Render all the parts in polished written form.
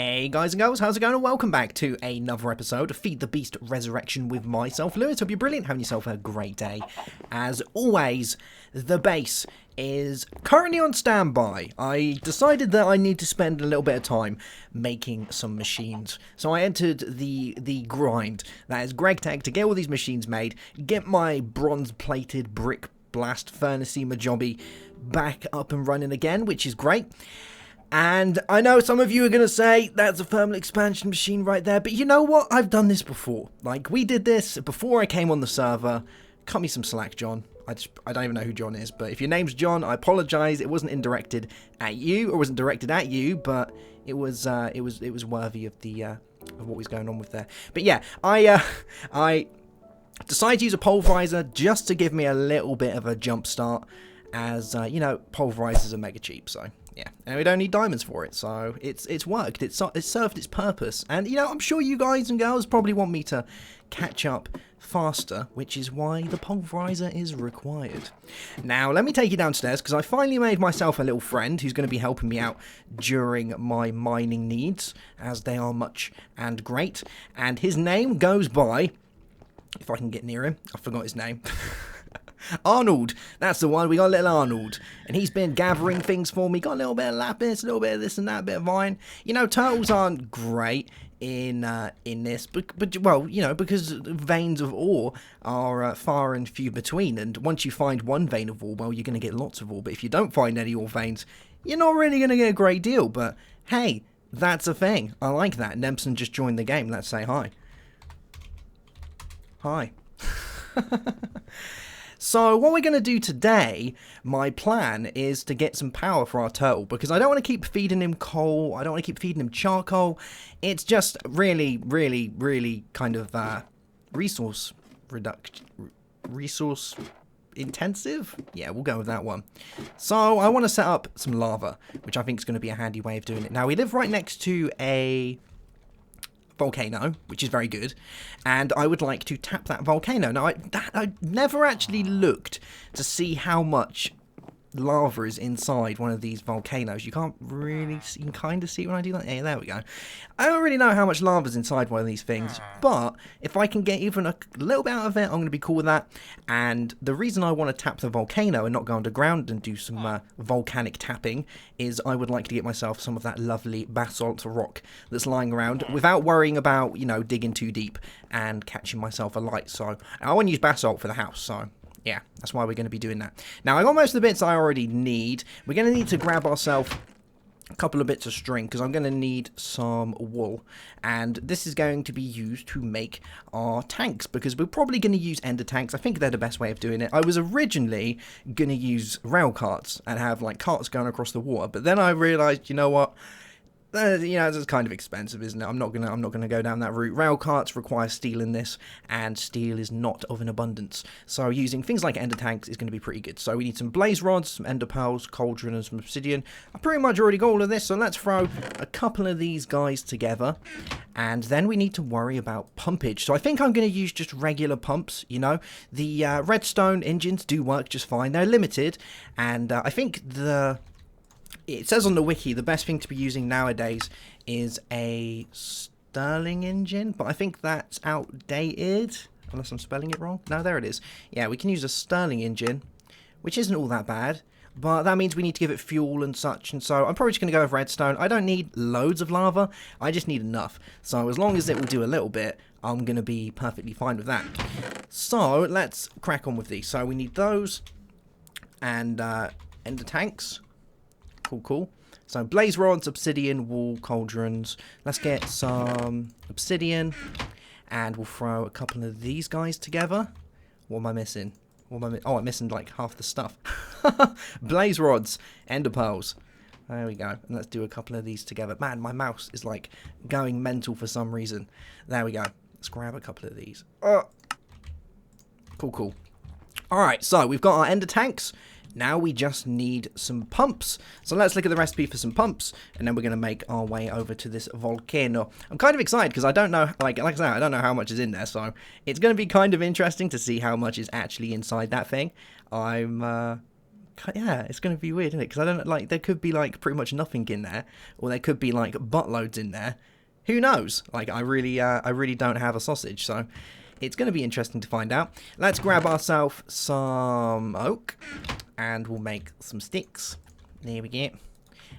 Hey guys and girls, how's it going? And welcome back to another episode of Feed the Beast Resurrection with myself, Lewis. Hope you're brilliant, having yourself a great day. As always, the base is currently on standby. I decided that I need to spend a little bit of time making some machines. So I entered the grind, that is GregTech, to get all these machines made, get my bronze-plated brick blast furnacey majobby back up and running again, which is great. And I know some of you are going to say, that's a thermal expansion machine right there, but you know what? I've done this before. Like, we did this before I came on the server. Cut me some slack, John. I don't even know who John is, but if your name's John, I apologise. It wasn't directed at you, or wasn't directed at you, but it was worthy of the of what was going on with there. But yeah, I decided to use a pulverizer just to give me a little bit of a jump start, as you know, pulverizers are mega cheap, so. Yeah, and we don't need diamonds for it, so it's worked. It's served its purpose. And, you know, I'm sure you guys and girls probably want me to catch up faster, which is why the pulverizer is required. Now, let me take you downstairs, because I finally made myself a little friend who's going to be helping me out during my mining needs, as they are much and great. And his name goes by, if I can get near him, I forgot his name. Arnold, that's the one. We got a little Arnold, and he's been gathering things for me. Got a little bit of lapis, a little bit of this and that, a bit of iron. You know, turtles aren't great in this, but well, you know, because veins of ore are far and few between, and once you find one vein of ore, well, you're going to get lots of ore. But if you don't find any ore veins, you're not really going to get a great deal. But hey, that's a thing. I like that. Nempson just joined the game. Let's say hi. Hi. So what we're going to do today, my plan is to get some power for our turtle, because I don't want to keep feeding him coal, I don't want to keep feeding him charcoal. It's just really kind of resource intensive? Yeah, we'll go with that one. So I want to set up some lava, which I think is going to be a handy way of doing it. Now, we live right next to a volcano, which is very good, and I would like to tap that volcano. Now, I never actually looked to see how much lava is inside one of these volcanoes. You can't really see, you can kind of see it when I do that. Yeah, there we go. I don't really know how much lava is inside one of these things, but if I can get even a little bit out of it, I'm going to be cool with that. And the reason I want to tap the volcano and not go underground and do some volcanic tapping is I would like to get myself some of that lovely basalt rock that's lying around without worrying about, you know, digging too deep and catching myself a light. So I want to use basalt for the house, so yeah, that's why we're going to be doing that. Now, I got most of the bits I already need. We're going to need to grab ourselves a couple of bits of string, because I'm going to need some wool. And this is going to be used to make our tanks, because we're probably going to use ender tanks. I think they're the best way of doing it. I was originally going to use rail carts and have, like, carts going across the water. But then I realised, you know what? You know, it's kind of expensive, isn't it? I'm not gonna go down that route. Rail carts require steel in this, and steel is not of an abundance. So using things like ender tanks is going to be pretty good. So we need some blaze rods, some ender pearls, cauldron, and some obsidian. I pretty much already got all of this, so let's throw a couple of these guys together. And then we need to worry about pumpage. So I think I'm going to use just regular pumps, you know. The redstone engines do work just fine. They're limited, and I think it says on the wiki the best thing to be using nowadays is a Stirling engine, but I think that's outdated, unless I'm spelling it wrong. No, there it is. Yeah, we can use a Stirling engine, which isn't all that bad, but that means we need to give it fuel and such, and so I'm probably just going to go with redstone. I don't need loads of lava, I just need enough. So as long as it will do a little bit, I'm going to be perfectly fine with that. So let's crack on with these. So we need those, and ender tanks. Cool. So blaze rods, obsidian, wool, cauldrons. Let's get some obsidian, and we'll throw a couple of these guys together. What am I missing? Oh, I'm missing like half the stuff. Blaze rods, ender pearls. There we go. And let's do a couple of these together. Man, my mouse is like going mental for some reason. There we go. Let's grab a couple of these. Cool. Alright, so we've got our ender tanks. Now we just need some pumps. So let's look at the recipe for some pumps, and then we're going to make our way over to this volcano. I'm kind of excited because I don't know, like I said, I don't know how much is in there, so it's going to be kind of interesting to see how much is actually inside that thing. I'm Yeah, it's going to be weird, isn't it? Because I don't like, there could be like pretty much nothing in there, or there could be like buttloads in there. Who knows? Like, I really don't have a sausage, so it's going to be interesting to find out. Let's grab ourselves some oak, and we'll make some sticks. There we go.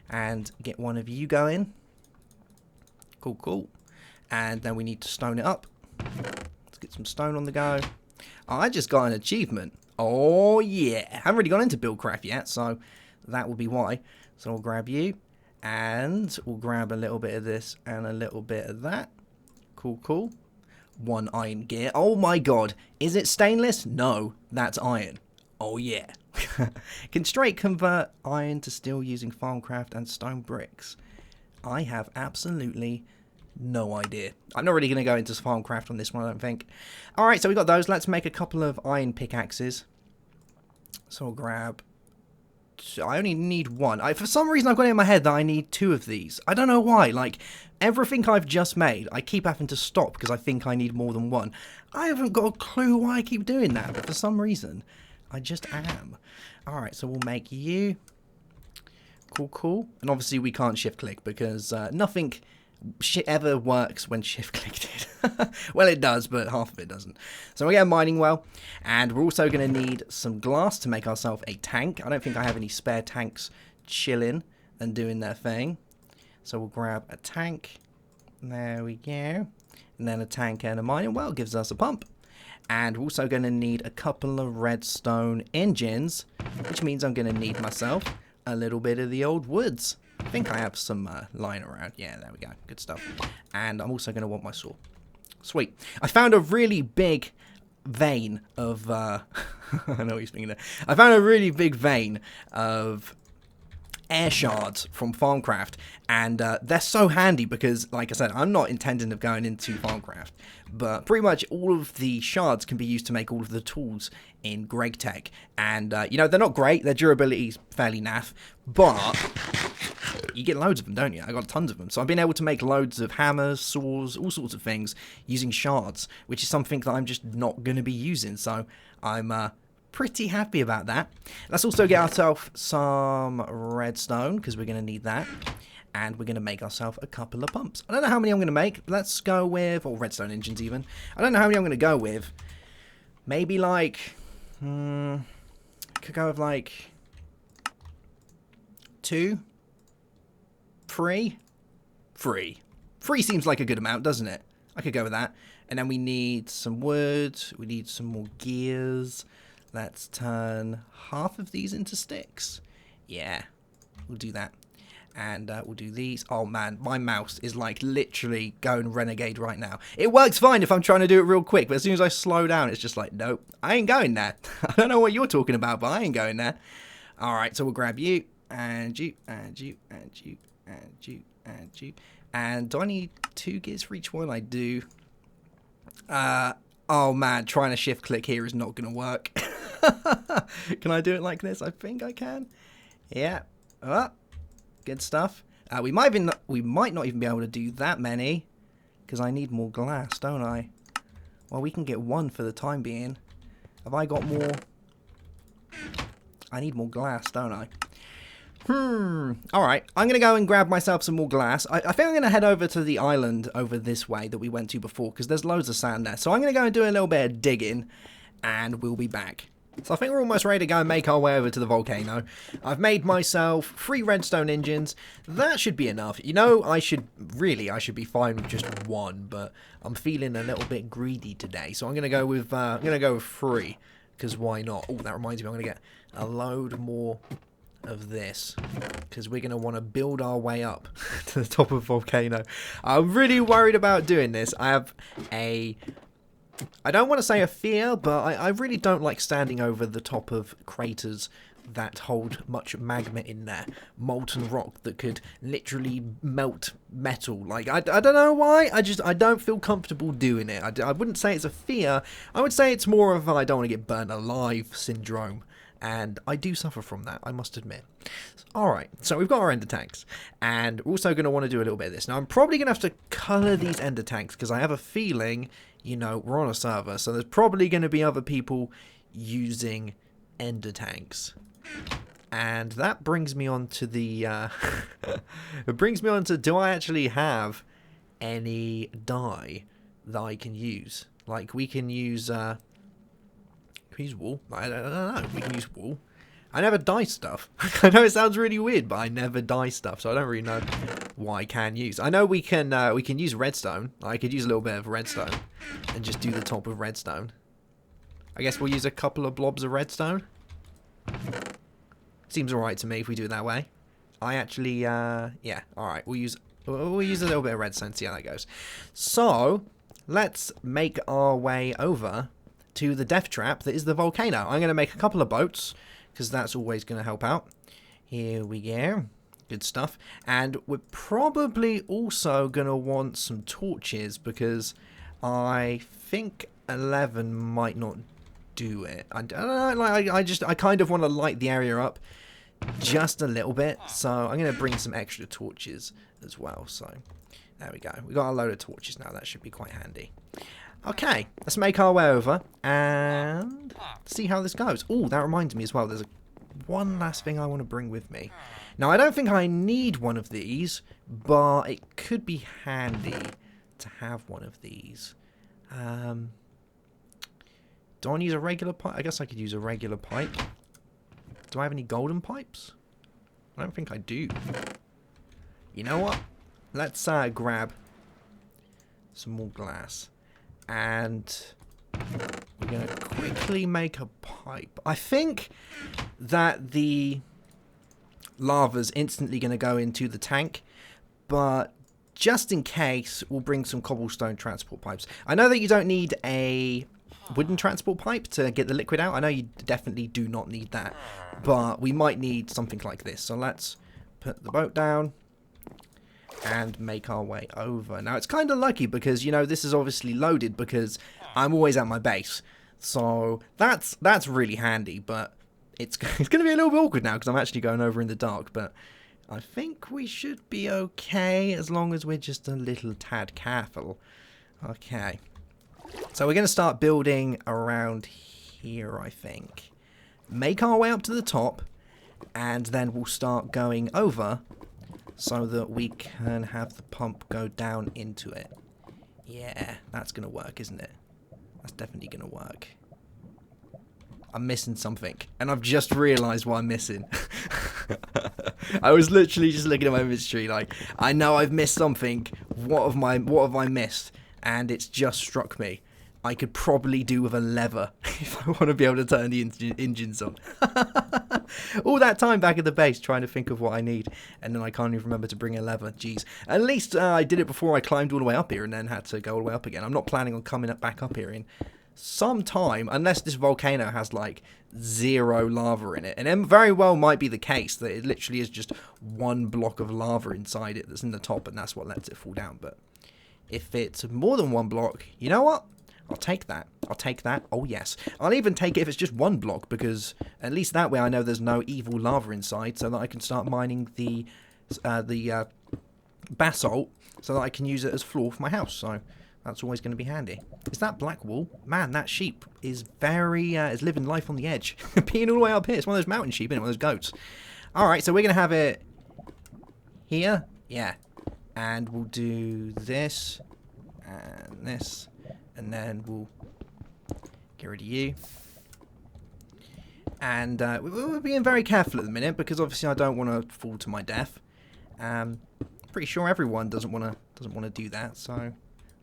And get one of you going. Cool, cool. And then we need to stone it up. Let's get some stone on the go. Oh, I just got an achievement. Oh, yeah. I haven't really gone into Buildcraft yet, so that will be why. So we'll grab you. And we'll grab a little bit of this and a little bit of that. Cool, cool. One iron gear. Oh my god. Is it stainless? No, that's iron. Oh yeah. Can straight convert iron to steel using Farmcraft and stone bricks. I have absolutely no idea. I'm not really going to go into Farmcraft on this one, I don't think. Alright, so we got those. Let's make a couple of iron pickaxes. So I'll grab... I only need one. For some reason I've got it in my head that I need two of these. I don't know why. Like, everything I've just made, I keep having to stop because I think I need more than one. I haven't got a clue why I keep doing that, but for some reason, I just am. Alright, so we'll make you. Cool, cool. And obviously we can't shift click because nothing ever works when shift clicked it. Well, it does, but half of it doesn't. So we get a mining well, and we're also going to need some glass to make ourselves a tank. I don't think I have any spare tanks chilling and doing their thing. So we'll grab a tank. There we go. And then a tank and a mining well gives us a pump. And we're also going to need a couple of redstone engines, which means I'm going to need myself a little bit of the old woods. I think I have some lying around. Yeah, there we go. Good stuff. And I'm also going to want my saw. Sweet. I found a really big vein of... I know what you're thinking there. I found a really big vein of air shards from Farmcraft. And they're so handy because, like I said, I'm not intending of going into Farmcraft. But pretty much all of the shards can be used to make all of the tools in GregTech. And, you know, they're not great. Their durability is fairly naff. But... you get loads of them, don't you? I got tons of them. So I've been able to make loads of hammers, saws, all sorts of things using shards, which is something that I'm just not going to be using. So I'm pretty happy about that. Let's also get ourselves some redstone because we're going to need that. And we're going to make ourselves a couple of pumps. I don't know how many I'm going to make. Let's go with, or redstone engines even. I don't know how many I'm going to go with. Maybe like, could go with like 2. 3? 3 seems like a good amount, doesn't it? I could go with that. And then we need some wood. We need some more gears. Let's turn half of these into sticks. Yeah, we'll do that. And we'll do these. Oh man, my mouse is like literally going renegade right now. It works fine if I'm trying to do it real quick, but as soon as I slow down, it's just like, nope, I ain't going there. I don't know what you're talking about, but I ain't going there. Alright, so we'll grab you, and you, and you, and you. And you, and you. And do I need 2 gears for each one? I do. Oh man, trying to shift click here is not going to work. Can I do it like this? I think I can. Yeah. Good stuff. We might not even be able to do that many. Because I need more glass, don't I? Well, we can get 1 for the time being. Have I got more? I need more glass, don't I? Alright, I'm going to go and grab myself some more glass. I think I'm going to head over to the island over this way that we went to before, because there's loads of sand there. So I'm going to go and do a little bit of digging, and we'll be back. So I think we're almost ready to go and make our way over to the volcano. I've made myself 3 redstone engines. That should be enough. You know, I should be fine with just 1, but I'm feeling a little bit greedy today. So I'm going to go with 3, because why not? Oh, that reminds me, I'm going to get a load more of this because we're going to want to build our way up to the top of volcano. I'm really worried about doing this. I don't want to say a fear, but I really don't like standing over the top of craters that hold much magma in there. Molten rock that could literally melt metal. Like, I don't know why. I don't feel comfortable doing it. I wouldn't say it's a fear. I would say it's more of a I don't want to get burnt alive syndrome. And I do suffer from that, I must admit. Alright, so we've got our ender tanks. And we're also going to want to do a little bit of this. Now, I'm probably going to have to colour these ender tanks, because I have a feeling, you know, we're on a server. So there's probably going to be other people using ender tanks. And that brings me on to the... it brings me on to, do I actually have any dye that I can use? Like, we can use... can we use wool? I don't know. We can use wool. I never dye stuff. I know it sounds really weird, but I never dye stuff, so I don't really know what I can use. I know we can use redstone. I could use a little bit of redstone and just do the top of redstone. I guess we'll use a couple of blobs of redstone. Seems alright to me if we do it that way. I actually, yeah, alright, we'll use a little bit of redstone, see how that goes. So, let's make our way over to the death trap that is the volcano. I'm going to make a couple of boats, because that's always going to help out. Here we go. Good stuff. And we're probably also going to want some torches, because I think 11 might not do it. I don't know, like, I kind of want to light the area up just a little bit, so I'm going to bring some extra torches as well. So there we go, we got a load of torches now. That should be quite handy. Okay, let's make our way over and see how this goes. Oh, that reminds me as well, there's one last thing I want to bring with me. Now, I don't think I need one of these, but it could be handy to have one of these. Do I want to use a regular pipe? I guess I could use a regular pipe. Do I have any golden pipes? I don't think I do. You know what? Let's grab some more glass. And we're going to quickly make a pipe. I think that the lava's instantly going to go into the tank. But just in case, we'll bring some cobblestone transport pipes. I know that you don't need a wooden transport pipe to get the liquid out. I know you definitely do not need that, but we might need something like this. So let's put the boat down and make our way over. Now, it's kind of lucky because, you know, this is obviously loaded because I'm always at my base. So that's really handy, but it's going to be a little bit awkward now because I'm actually going over in the dark, but I think we should be okay as long as we're just a little tad careful. Okay. So we're going to start building around here, I think. Make our way up to the top, and then we'll start going over so that we can have the pump go down into it. Yeah, that's going to work, isn't it? That's definitely going to work. I'm missing something, and I've just realised what I'm missing. I was literally just looking at my inventory like, I know I've missed something. What have I missed? And it's just struck me. I could probably do with a lever if I want to be able to turn the engines on. All that time back at the base trying to think of what I need, and then I can't even remember to bring a lever. Jeez. At least I did it before I climbed all the way up here and then had to go all the way up again. I'm not planning on coming back up here in some time, unless this volcano has like 0 lava in it. And it very well might be the case that it literally is just one block of lava inside it that's in the top, and that's what lets it fall down. But if it's more than one block, you know what? I'll take that. I'll take that. Oh, yes. I'll even take it if it's just one block, because at least that way I know there's no evil lava inside, so that I can start mining the basalt so that I can use it as floor for my house. So that's always going to be handy. Is that black wool? Man, that sheep is very, is living life on the edge. Being all the way up here. It's one of those mountain sheep, isn't it? One of those goats. Alright, so we're going to have it here. Yeah. And we'll do this and this. And then we'll get rid of you. And we're being very careful at the minute because obviously I don't want to fall to my death. Pretty sure everyone doesn't want to do that. So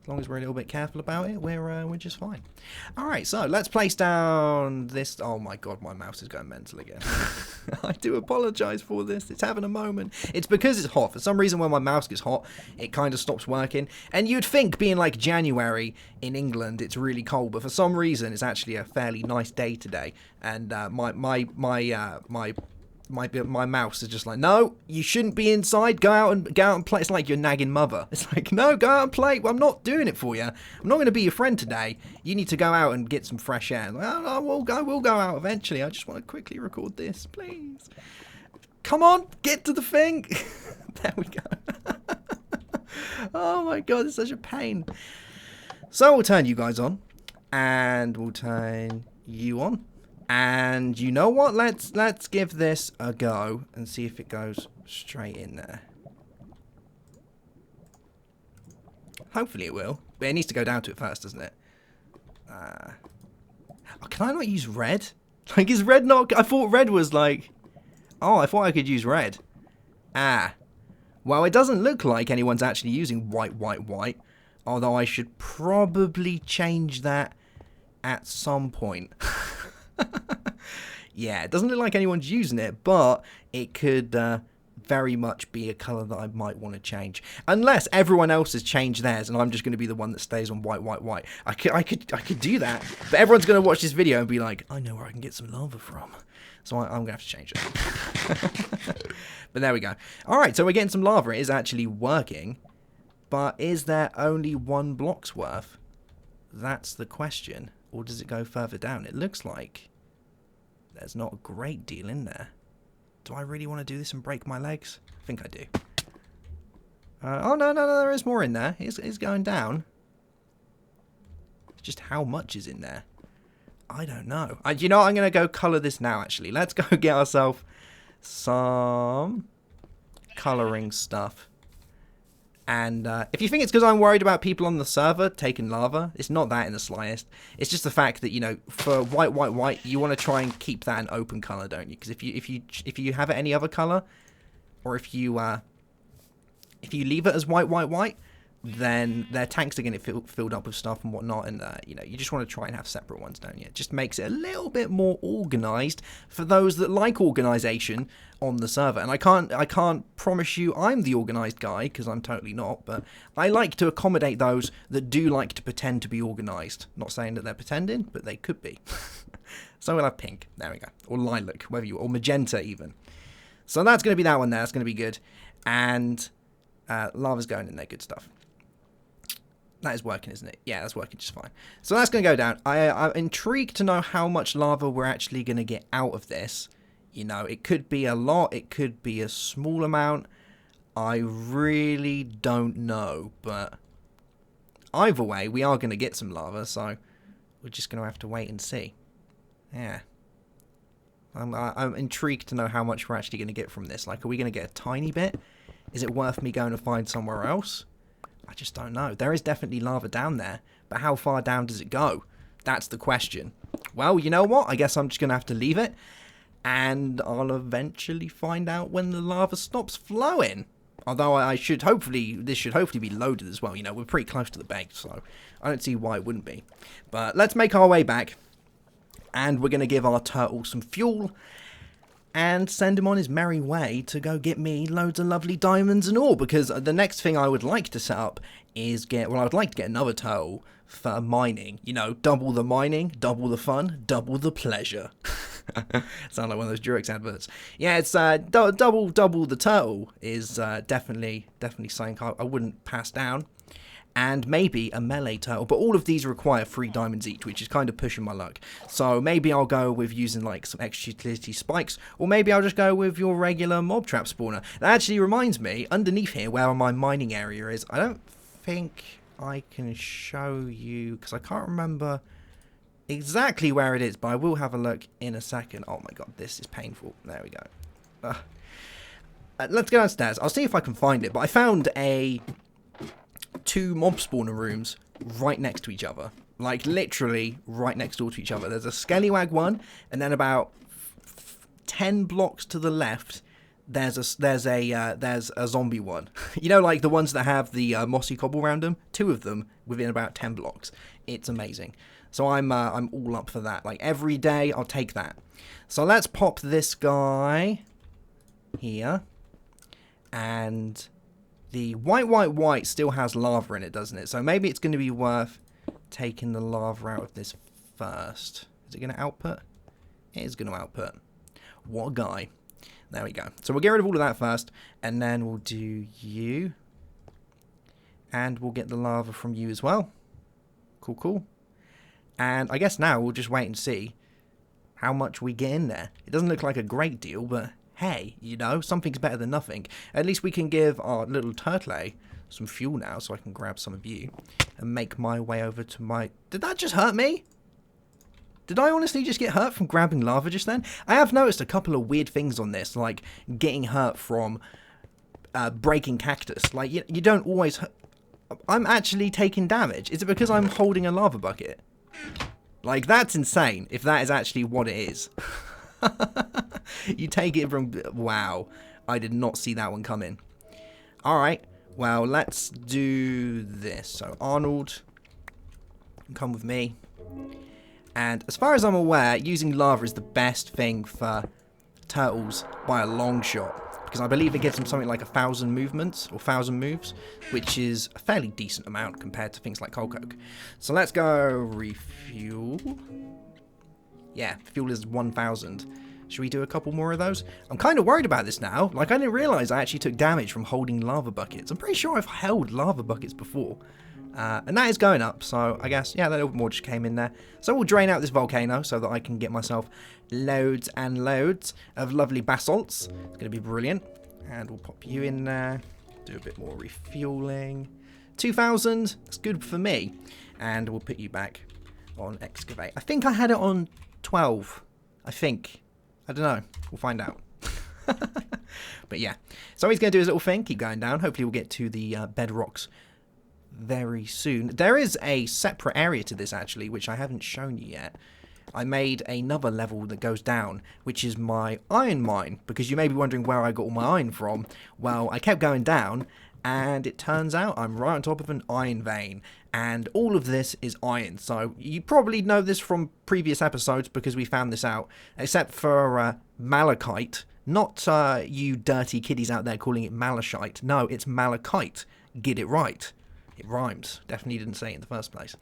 as long as we're a little bit careful about it, we're just fine. All right, so let's place down this. Oh my God, my mouse is going mental again. I do apologise for this. It's having a moment. It's because it's hot. For some reason, when my mouse gets hot, it kind of stops working. And you'd think, being like January in England, it's really cold, but for some reason, it's actually a fairly nice day today. And my mouse is just like, no, you shouldn't be inside. Go out and play. It's like your nagging mother. It's like, no, go out and play. Well, I'm not doing it for you. I'm not going to be your friend today. You need to go out and get some fresh air. Well, we'll go out eventually. I just want to quickly record this, please. Come on, get to the thing. There we go. Oh my God, it's such a pain. So we'll turn you guys on, and we'll turn you on. And you know what? Let's give this a go and see if it goes straight in there. Hopefully it will. But it needs to go down to it first, doesn't it? Oh, can I not use red? Like, is red not... I thought red was like... Oh, I thought I could use red. Ah. Well, it doesn't look like anyone's actually using white, white, white. Although I should probably change that at some point. Yeah, it doesn't look like anyone's using it, but it could very much be a colour that I might want to change. Unless everyone else has changed theirs and I'm just going to be the one that stays on white, white, white. I could do that, but everyone's going to watch this video and be like, I know where I can get some lava from. So I'm going to have to change it. But there we go. Alright, so we're getting some lava. It is actually working. But is there only 1 block's worth? That's the question. Or does it go further down? It looks like there's not a great deal in there. Do I really want to do this and break my legs? I think I do. Oh, no, there is more in there. It's going down. It's just how much is in there? I don't know. You know what? I'm going to go colour this now, actually. Let's go get ourselves some colouring stuff. And if you think it's because I'm worried about people on the server taking lava, it's not that in the slightest. It's just the fact that, you know, for white, white, white, you want to try and keep that an open colour, don't you? Because if you have it any other colour, or if you leave it as white, white, white, then their tanks are going to get filled up with stuff and whatnot, and you know, you just want to try and have separate ones, don't you? It just makes it a little bit more organised for those that like organisation on the server. And I can't promise you I'm the organised guy, because I'm totally not, but I like to accommodate those that do like to pretend to be organised. Not saying that they're pretending, but they could be. So we'll have pink, there we go, or lilac, whatever you, or magenta even. So that's going to be that one there, that's going to be good. And lava's going in there, good stuff. That is working, isn't it? Yeah, that's working just fine. So that's going to go down. I'm intrigued to know how much lava we're actually going to get out of this. You know, it could be a lot. It could be a small amount. I really don't know. But either way, we are going to get some lava. So we're just going to have to wait and see. Yeah. I'm intrigued to know how much we're actually going to get from this. Like, are we going to get a tiny bit? Is it worth me going to find somewhere else? I just don't know. There is definitely lava down there, but how far down does it go? That's the question. Well, you know what? I guess I'm just going to have to leave it, and I'll eventually find out when the lava stops flowing. Although this should hopefully be loaded as well. You know, we're pretty close to the base, so I don't see why it wouldn't be. But let's make our way back, and we're going to give our turtle some fuel, and send him on his merry way to go get me loads of lovely diamonds and all, because the next thing I would like to set up is I would like to get another turtle for mining. You know, double the mining, double the fun, double the pleasure. Sound like one of those Durex adverts. Yeah, it's double the turtle is definitely something I wouldn't pass down. And maybe a melee turtle, but all of these require 3 diamonds each, which is kind of pushing my luck. So maybe I'll go with using like some extra utility spikes, or maybe I'll just go with your regular mob trap spawner. That actually reminds me, underneath here where my mining area is, I don't think I can show you, because I can't remember exactly where it is, but I will have a look in a second. Oh my god, this is painful. There we go. Let's go downstairs. I'll see if I can find it, but I found 2 mob spawner rooms right next to each other, like literally right next door to each other. There's a Skellywag one, and then about 10 blocks to the left there's a zombie one. You know, like the ones that have the mossy cobble around them. 2 of them within about 10 blocks. It's amazing. So I'm all up for that. Like every day I'll take that. So let's pop this guy here, and the white still has lava in it, doesn't it? So maybe it's going to be worth taking the lava out of this first. Is it going to output? It is going to output. What a guy. There we go. So we'll get rid of all of that first, and then we'll do you. And we'll get the lava from you as well. Cool. And I guess now we'll just wait and see how much we get in there. It doesn't look like a great deal, but hey, you know, something's better than nothing. At least we can give our little turtle some fuel now, so I can grab some of you and make my way over to my... Did that just hurt me? Did I honestly just get hurt from grabbing lava just then? I have noticed a couple of weird things on this, like getting hurt from breaking cactus. Like, you don't always... I'm actually taking damage. Is it because I'm holding a lava bucket? Like, that's insane, if that is actually what it is. You take it from... Wow. I did not see that one coming. Alright. Well, let's do this. So, Arnold, come with me. And as far as I'm aware, using lava is the best thing for turtles by a long shot. Because I believe it gives them something like 1,000 movements, or 1,000 moves, which is a fairly decent amount compared to things like Coal Coke. So let's go refuel. Yeah, fuel is 1,000. Should we do a couple more of those? I'm kind of worried about this now. Like, I didn't realise I actually took damage from holding lava buckets. I'm pretty sure I've held lava buckets before. And that is going up, so I guess, yeah, that little bit more just came in there. So we'll drain out this volcano so that I can get myself loads and loads of lovely basalts. It's going to be brilliant. And we'll pop you in there. Do a bit more refueling. 2,000, that's good for me. And we'll put you back on excavate. I think I had it on 12. I think. I don't know. We'll find out. But yeah. So he's going to do his little thing. Keep going down. Hopefully we'll get to the bedrocks very soon. There is a separate area to this actually, which I haven't shown you yet. I made another level that goes down, which is my iron mine, because you may be wondering where I got all my iron from. Well, I kept going down, and it turns out I'm right on top of an iron vein, and all of this is iron. So you probably know this from previous episodes because we found this out, except for malachite. Not you dirty kiddies out there calling it malachite. No, it's malachite. Get it right. It rhymes. Definitely didn't say it in the first place.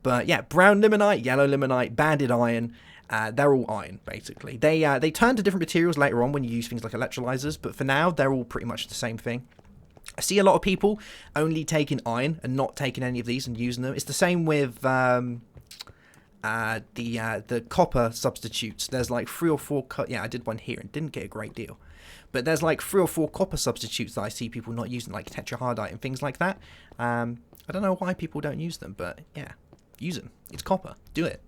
But yeah, brown limonite, yellow limonite, banded iron. They're all iron, basically. They turn to different materials later on when you use things like electrolyzers, but for now, they're all pretty much the same thing. I see a lot of people only taking iron and not taking any of these and using them. It's the same with the copper substitutes. There's like 3 or 4... Yeah, I did one here and didn't get a great deal. But there's like 3 or 4 copper substitutes that I see people not using, like tetrahardite and things like that. I don't know why people don't use them, but yeah, use them. It's copper. Do it.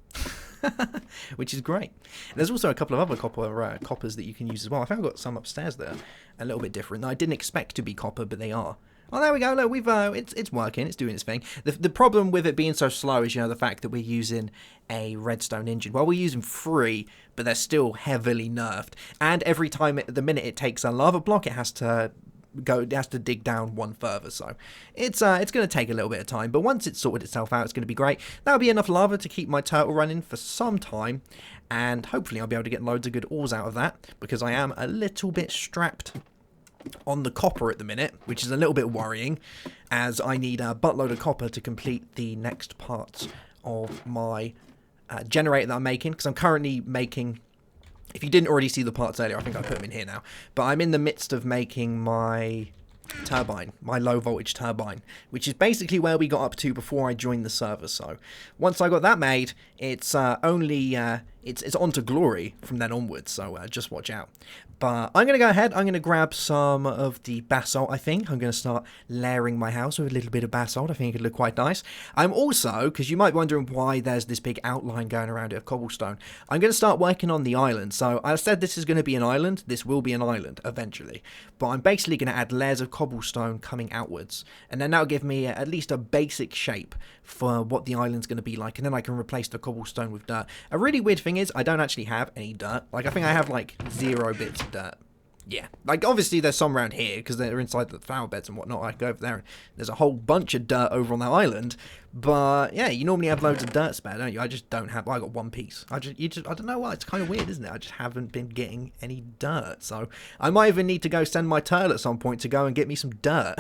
Which is great. And there's also a couple of other coppers that you can use as well. I think I've got some upstairs that are a little bit different. I didn't expect to be copper, but they are. Oh, there we go. Look, we've it's working. It's doing its thing. The problem with it being so slow is, the fact that we're using a redstone engine. Well, we're using 3, but they're still heavily nerfed. And every time, the minute it takes a lava block, it has to dig down one further. So it's going to take a little bit of time. But once it's sorted itself out, it's going to be great. That'll be enough lava to keep my turtle running for some time. And hopefully I'll be able to get loads of good ores out of that, because I am a little bit strapped on the copper at the minute, which is a little bit worrying, as I need a buttload of copper to complete the next parts of my generator that I'm making, because I'm currently making, if you didn't already see the parts earlier, I think I put them in here now, but I'm in the midst of making my turbine, my low voltage turbine, which is basically where we got up to before I joined the server. So once I got that made, it's it's on to glory from then onwards, so just watch out. But I'm going to go ahead, I'm going to grab some of the basalt, I think. I'm going to start layering my house with a little bit of basalt. I think it could look quite nice. I'm also, because you might be wondering why there's this big outline going around it of cobblestone, I'm going to start working on the island. So I said this is going to be an island. This will be an island eventually. But I'm basically going to add layers of cobblestone coming outwards. And then that'll give me at least a basic shape for what the island's going to be like. And then I can replace the cobblestone with dirt. A really weird thing is I don't actually have any dirt. Like, I think I have like 0 bits of dirt. Yeah, like obviously there's some around here because they're inside the flower beds and whatnot. I go over there and there's a whole bunch of dirt over on that island. But yeah, you normally have loads of dirt spare, don't you? I just don't have. I got 1 piece. I don't know why. It's kind of weird, isn't it? I just haven't been getting any dirt. So I might even need to go send my turtle at some point to go and get me some dirt.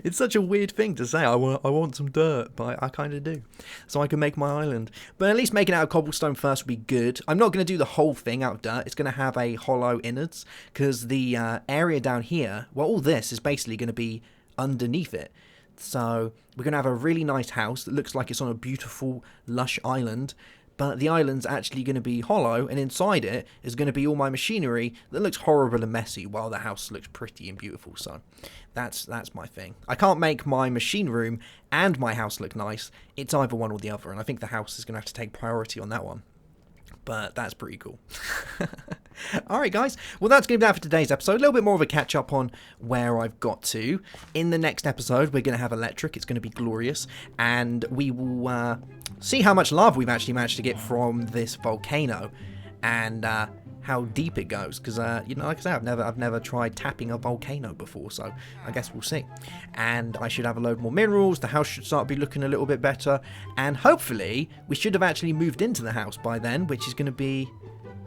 It's such a weird thing to say. I want some dirt, but I kind of do. So I can make my island. But at least making it out of cobblestone first would be good. I'm not going to do the whole thing out of dirt. It's going to have a hollow innards because the area down here, well, all this is basically going to be underneath it. So we're going to have a really nice house that looks like it's on a beautiful, lush island. but the island's actually going to be hollow, and inside it is going to be all my machinery that looks horrible and messy, while the house looks pretty and beautiful. So that's my thing. I can't make my machine room and my house look nice. It's either one or the other, and I think the house is going to have to take priority on that one. But that's pretty cool. Alright guys, well that's going to be that for today's episode. A little bit more of a catch up on where I've got to. In the next episode we're going to have electric. It's going to be glorious, and we will see how much lava we've actually managed to get from this volcano, and how deep it goes, because you know, like I said, I've never tried tapping a volcano before, so I guess we'll see. And I should have a load more minerals. The house should start to be looking a little bit better, and hopefully we should have actually moved into the house by then, which is going to be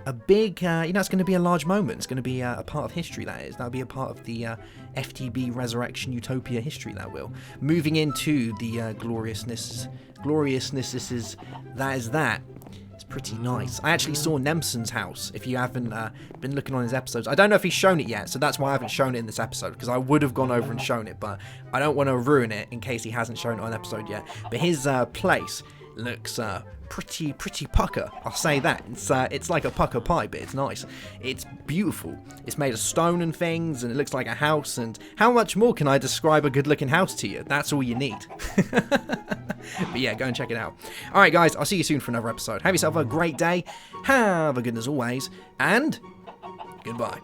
a big, you know, it's going to be a large moment. It's going to be a part of history, that is. That'll be a part of the FTB Resurrection Utopia history, that will. Moving into the gloriousnesses, that is that. It's pretty nice. I actually saw Nemson's house, if you haven't been looking on his episodes. I don't know if he's shown it yet, so that's why I haven't shown it in this episode, because I would have gone over and shown it, but I don't want to ruin it in case he hasn't shown it on an episode yet. But his place looks pretty pucker, I'll say that. It's like a pucker pie, but it's nice. It's beautiful. It's made of stone and things, and it looks like a house, and how much more can I describe a good looking house to you? That's all you need. But yeah, go and check it out. Alright guys, I'll see you soon for another episode. Have yourself a great day, have a good as always, and goodbye.